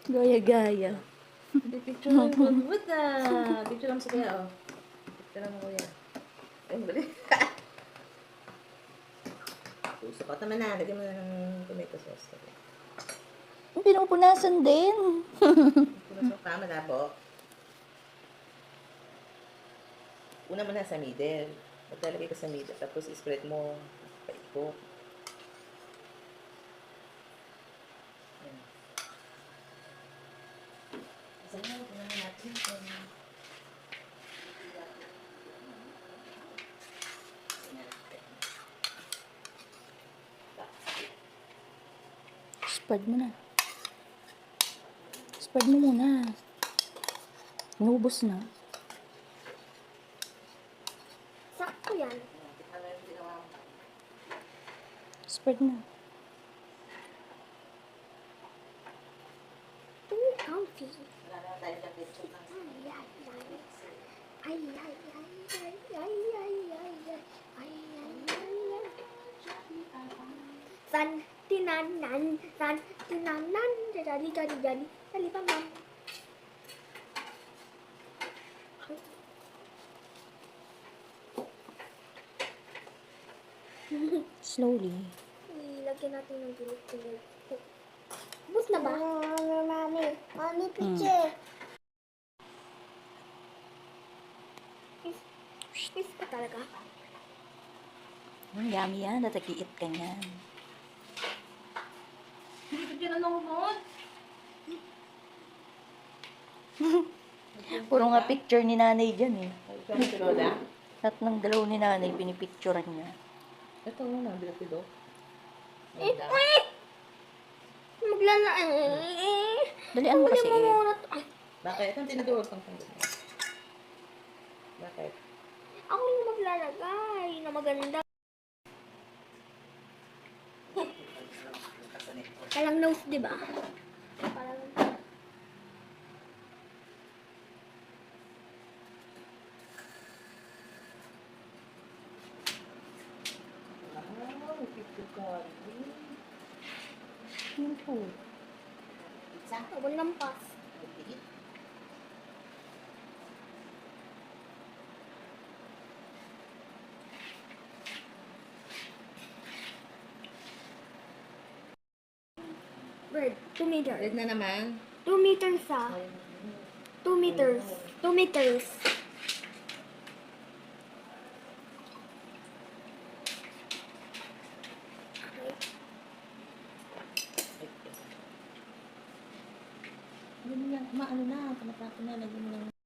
Gaya-gaya. Hindi, picture mo yung good na. Picture mo sa kuya, oh. Picture mo kuya. Ay, mali. Susukat naman na. Lagyan mo na ng tomato sauce. Pinupunasan din. Pinusok ka, malabo. Una mo na sa middle. Maglalagay ka sa middle. Tapos spread mo. Paikot. Ayan. Isa na, ito naman natin. Spread mo na. Spread mo muna. Inubos na. Sakto yan. Spread na. Too comfy. Wala na tayo sa ketchup ng Ay, ay, ay. Ay, ay, ay, ay, ay. Ay, ay, ay, ay. San, tinanan, san, tinanan. Jadi, jadi, jadi. Dali pa, ma'am. Slowly. Ilagyan natin ng gulog-gulog. Bus na ba? Mami. Mami, picture. Fish ka talaga? Ang yummy yan. Natakiit ka niyan. Picture na nung Puro nga picture ni nanay dyan eh. Ikaw si Lola? Lahat ng dalaw ni nanay, pinipicturean niya. Ito muna, bilog-bilog. Maglala. Dalian mo kasi eh. Ay, Bakit? Ang tinadurog kang panggulo. Bakit? ako yung maglalagay na maganda. Parang nose, di ba? Parang... Wow, picture ka. Pizza? Abang lampas. Bird, 2 meters. Red na naman. 2 meters ah. 2 meters. 2 meters. Ano na, maano na, tumatapon na, lagyan mo lang.